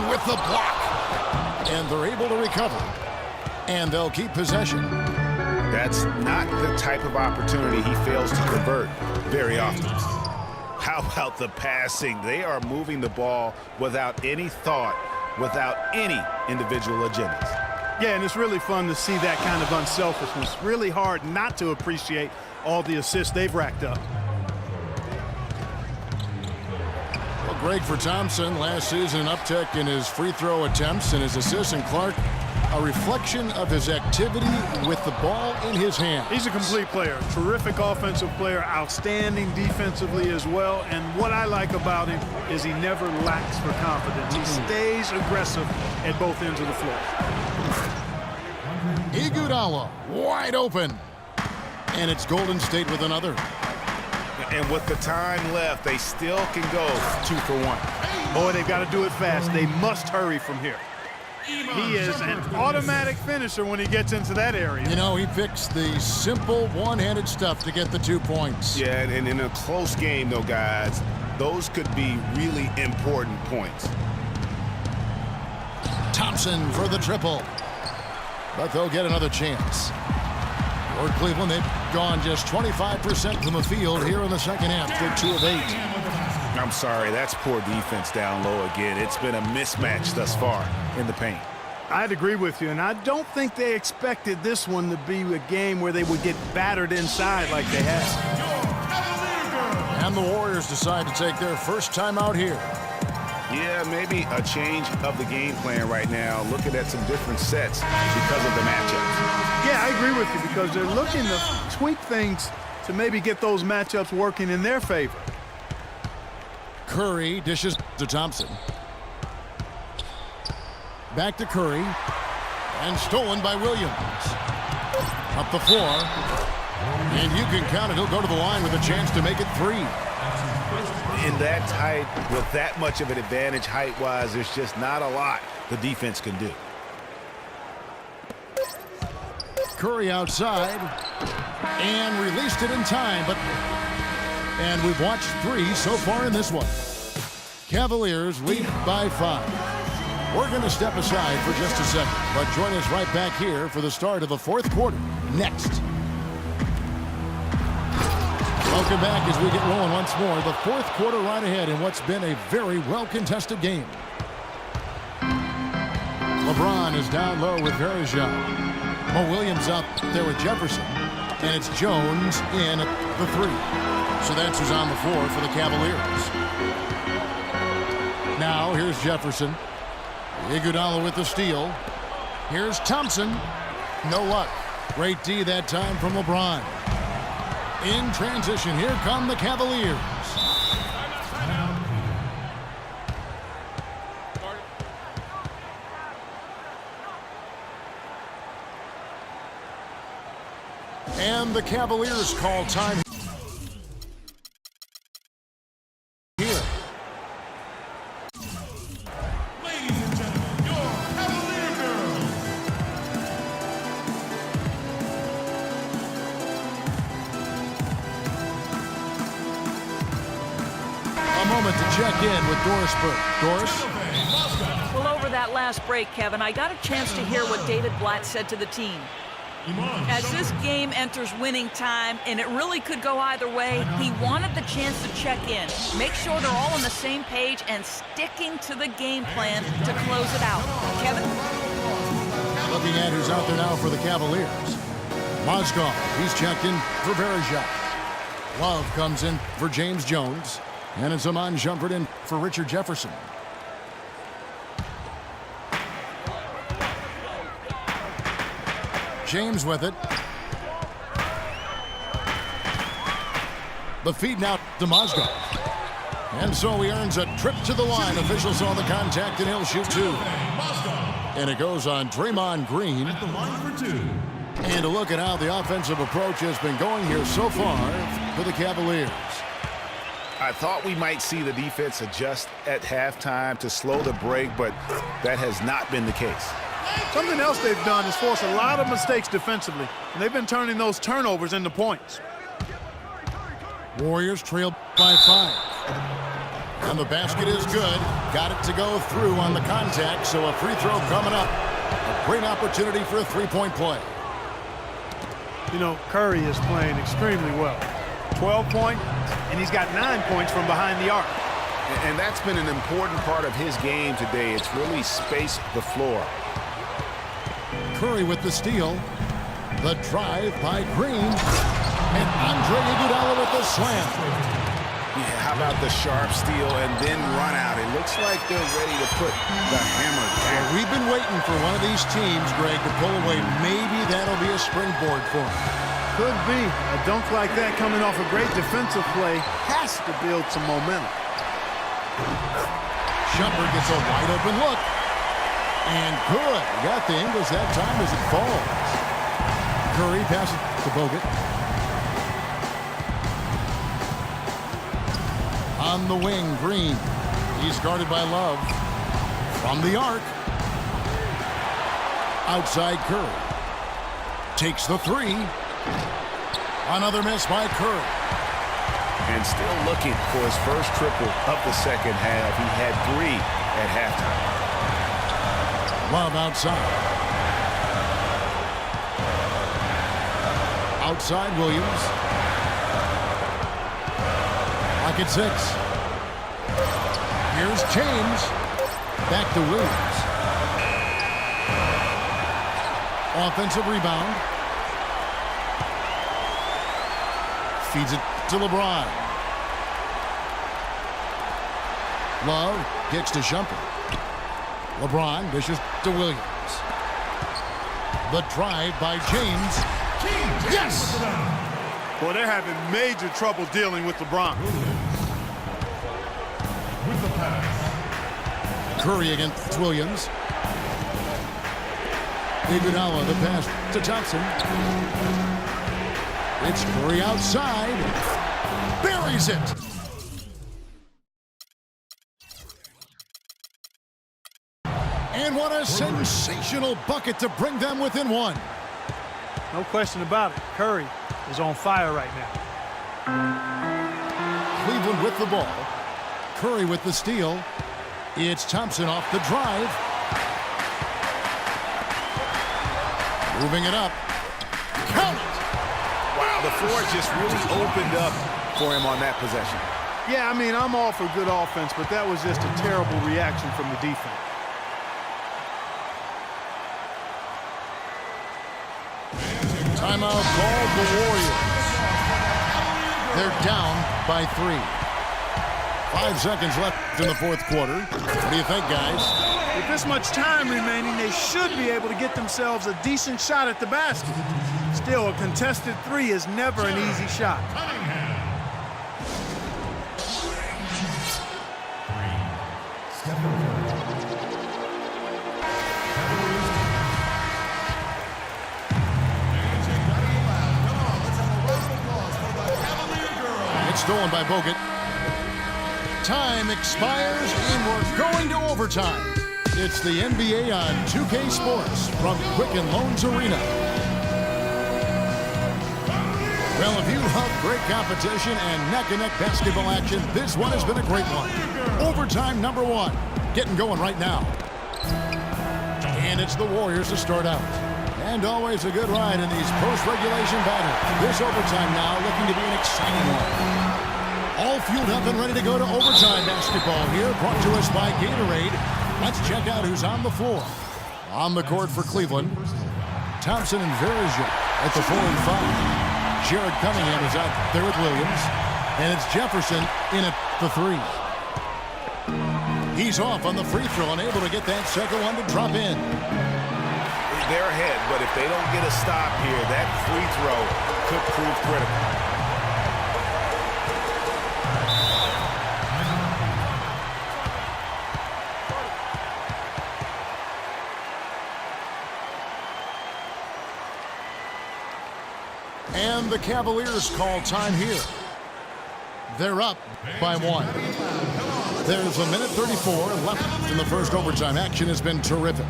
with the block. And they're able to recover. And they'll keep possession. That's not the type of opportunity he fails to convert very often. How about the passing? They are moving the ball without any thought, without any individual agendas. Yeah, and it's really fun to see that kind of unselfishness. Really hard not to appreciate all the assists they've racked up. Well, great for Thompson. Last season, an uptick in his free throw attempts and his assists. And Clark, a reflection of his activity with the ball in his hand. He's a complete player. Terrific offensive player. Outstanding defensively as well. And what I like about him is he never lacks for confidence. He stays aggressive at both ends of the floor. Iguodala wide open. And it's Golden State with another. And with the time left, they still can go 2 for 1. Boy, they've got to do it fast. They must hurry from here. He is an automatic finisher when he gets into that area. You know, he picks the simple one-handed stuff to get the 2 points. Yeah, and in a close game, though, guys, those could be really important points. Thompson for the triple. But they'll get another chance. For Cleveland, they've gone just 25% from the field here in the second half. They're 2 of 8. I'm sorry, that's poor defense down low again. It's been a mismatch thus far in the paint. I'd agree with you, and I don't think they expected this one to be a game where they would get battered inside like they have. And the Warriors decide to take their first time out here. Yeah, maybe a change of the game plan right now, looking at some different sets because of the matchups. Yeah, I agree with you because they're looking to tweak things to maybe get those matchups working in their favor. Curry dishes to Thompson. Back to Curry. And stolen by Williams. Up the floor. And you can count it. He'll go to the line with a chance to make it 3. In that tight, with that much of an advantage height-wise, there's just not a lot the defense can do. Curry outside. And released it in time, and we've watched 3 so far in this one. Cavaliers lead by 5. We're going to step aside for just a second, but join us right back here for the start of the 4th quarter next. Welcome back as we get rolling once more. The 4th quarter right ahead in what's been a very well-contested game. LeBron is down low with Verjao. Mo Williams up there with Jefferson. And it's Jones in the 3. So that's who's on the floor for the Cavaliers. Now here's Jefferson. Iguodala with the steal. Here's Thompson. No luck. Great D that time from LeBron. In transition, here come the Cavaliers. And the Cavaliers call time here. Ladies and gentlemen, your Cavalier girls. A moment to check in with Doris Burke. Doris? Well, over that last break, Kevin, I got a chance to hear what David Blatt said to the team. As this game enters winning time, and it really could go either way, he wanted the chance to check in, make sure they're all on the same page, and sticking to the game plan to close it out. Kevin? Looking at who's out there now for the Cavaliers. Mozgov, he's checked in for Verjao. Love comes in for James Jones. And it's Iman Shumpert in for Richard Jefferson. James with it. The feed now to Mozgov. And so he earns a trip to the line. Officials saw the contact, and he'll shoot 2. And it goes on Draymond Green. At the line for 2. And a look at how the offensive approach has been going here so far for the Cavaliers. I thought we might see the defense adjust at halftime to slow the break, but that has not been the case. Something else they've done is force a lot of mistakes defensively, and they've been turning those turnovers into points. Warriors trail by 5. And the basket is good. Got it to go through on the contact, so a free throw coming up. A great opportunity for a three-point play. You know, Curry is playing extremely well. 12 points, and he's got 9 points from behind the arc. And that's been an important part of his game today. It's really spaced the floor. Curry with the steal. The drive by Green. And Andre Iguodala with the slam. Yeah, how about the sharp steal and then run out? It looks like they're ready to put the hammer down. We've been waiting for one of these teams, Greg, to pull away. Maybe that'll be a springboard for them. Could be. A dunk like that coming off a great defensive play has to build some momentum. Shumpert gets a wide open look. And good. Got the Ingles that time as it falls. Curry passes to Bogut. On the wing, Green. He's guarded by Love. From the arc. Outside Curry. Takes the three. Another miss by Curry. And still looking for his first triple of the second half. He had 3 at halftime. Love outside. Outside Williams. Lock at 6. Here's James. Back to Williams. Offensive rebound. Feeds it to LeBron. Love gets to Shumpert. LeBron dishes to Williams. The drive by James. Yes! Well, they're having major trouble dealing with LeBron. With the pass. Curry against Williams. Iguodala, the pass to Thompson. It's Curry outside. Buries it. And what a sensational bucket to bring them within 1. No question about it. Curry is on fire right now. Cleveland with the ball. Curry with the steal. It's Thompson off the drive. Moving it up. Count it! Wow, the floor just really opened up for him on that possession. Yeah, I mean, I'm all for good offense, but that was just a terrible reaction from the defense. Timeout called the Warriors. They're down by 3. 5 seconds left in the fourth quarter. What do you think, guys? With this much time remaining, they should be able to get themselves a decent shot at the basket. Still, a contested 3 is never an easy shot. It's stolen by Bogut. Time expires, and we're going to overtime. It's the NBA on 2K Sports from Quicken Loans Arena. Well, if you love great competition and neck-and-neck basketball action, this one has been a great one. Overtime number 1. Getting going right now. And it's the Warriors to start out. And always a good ride in these post-regulation battles. This overtime now looking to be an exciting one. All fueled up and ready to go to overtime basketball here, brought to us by Gatorade. Let's check out who's on the floor. On the court for Cleveland, Thompson and Verija at the 4 and 5. Jared Cunningham is out there with Williams. And it's Jefferson in at the 3. He's off on the free throw and able to get that second one to drop in. They're ahead, but if they don't get a stop here, that free throw could prove critical. And the Cavaliers call time here. They're up by 1. There's a minute 34 left in the first overtime. Action has been terrific.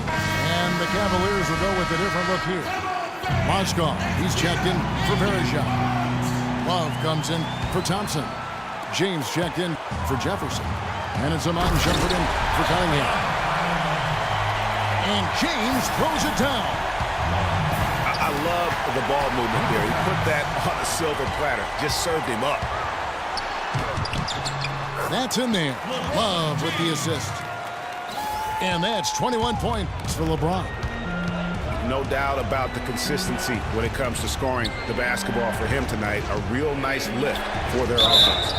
And the Cavaliers will go with a different look here. Mozgov, he's checked in for Vereshchuk. Love comes in for Thompson. James checked in for Jefferson. And it's Iman Shumpert in for Cunningham. And James throws it down. I love the ball movement there. He put that on a silver platter. Just served him up. That's in there. Love with the assist. And that's 21 points for LeBron. No doubt about the consistency when it comes to scoring the basketball for him tonight. A real nice lift for their offense.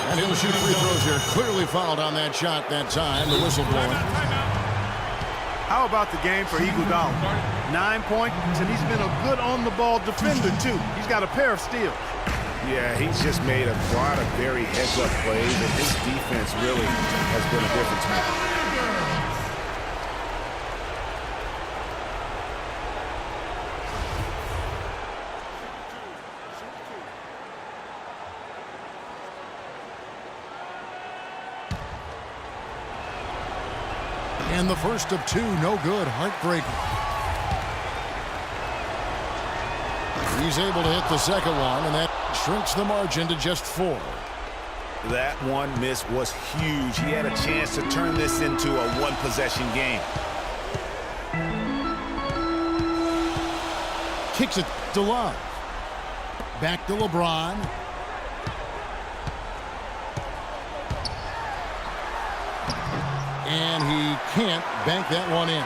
And he'll shoot free throws here. Clearly fouled on that shot that time. The whistle blowing. How about the game for Iguodala? 9 points, and he's been a good on-the-ball defender, too. He's got a pair of steals. Yeah, he's just made a lot of very heads-up plays, and his defense really has been a difference maker. And the first of two, no good, heartbreaking. He's able to hit the second one, and that shrinks the margin to just 4. That one miss was huge. He had a chance to turn this into a one-possession game. Kicks it to Love. Back to LeBron. And he can't bank that one in.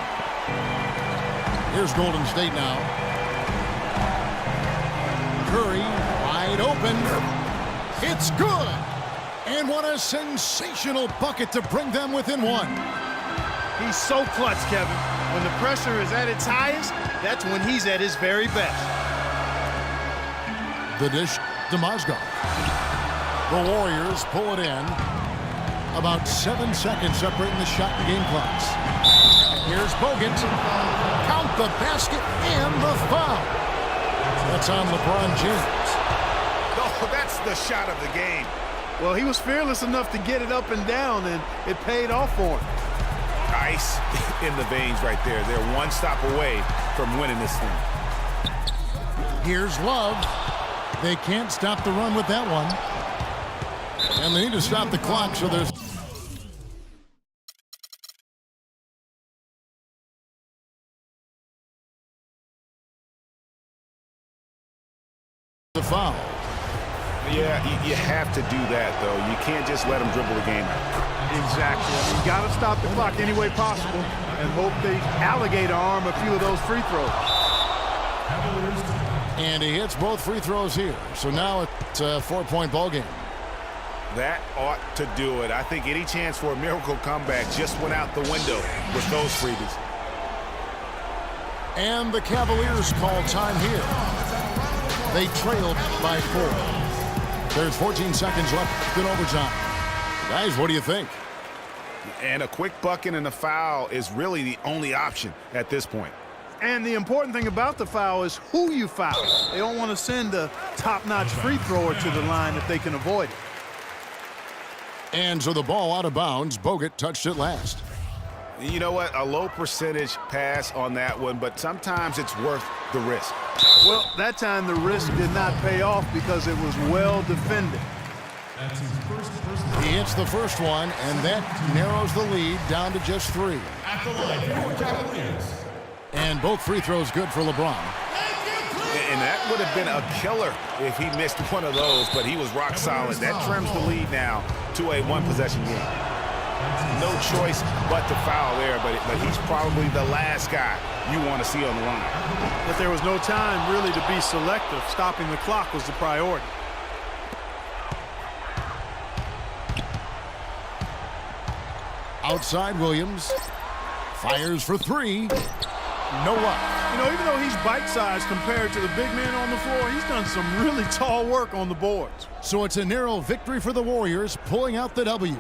Here's Golden State now. Curry wide open. It's good. And what a sensational bucket to bring them within 1. He's so clutch, Kevin. When the pressure is at its highest, that's when he's at his very best. The dish to Mozgov. The Warriors pull it in. About 7 seconds separating the shot and game clocks. Here's Bogut. Count the basket and the foul. That's on LeBron James. Oh, that's the shot of the game. Well, he was fearless enough to get it up and down, and it paid off for him. Ice in the veins right there. They're one stop away from winning this thing. Here's Love. They can't stop the run with that one. And they need to stop the clock, so there's the foul. Yeah, you have to do that, though. You can't just let them dribble the game out. Exactly. I mean, you got to stop the clock any way possible and hope they alligator arm a few of those free throws. And he hits both free throws here. So now it's a 4-point ball game. That ought to do it. I think any chance for a miracle comeback just went out the window with those freebies. And the Cavaliers call time here. They trail by 4. There's 14 seconds left in overtime. Guys, what do you think? And a quick bucket and a foul is really the only option at this point. And the important thing about the foul is who you foul. They don't want to send a top-notch free thrower to the line if they can avoid it. And so the ball out of bounds. Bogut touched it last. You know what? A low percentage pass on that one, but sometimes it's worth the risk. Well, that time the risk did not pay off because it was well defended. He hits the first one, and that narrows the lead down to just 3. At the line for Cavaliers. And both free throws good for LeBron. And that would have been a killer if he missed one of those, but he was rock solid. That trims the lead now to a one-possession game. No choice but to foul there, but he's probably the last guy you want to see on the line. But there was no time really to be selective. Stopping the clock was the priority. Outside Williams. Fires for 3. No luck. You know, even though he's bite-sized compared to the big man on the floor, he's done some really tall work on the boards. So it's a narrow victory for the Warriors, pulling out the W.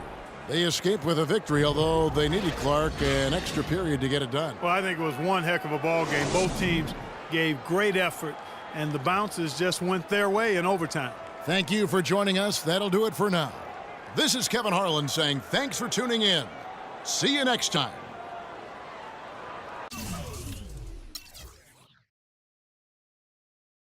They escaped with a victory, although they needed Clark an extra period to get it done. Well, I think it was one heck of a ball game. Both teams gave great effort, and the bounces just went their way in overtime. Thank you for joining us. That'll do it for now. This is Kevin Harlan saying thanks for tuning in. See you next time.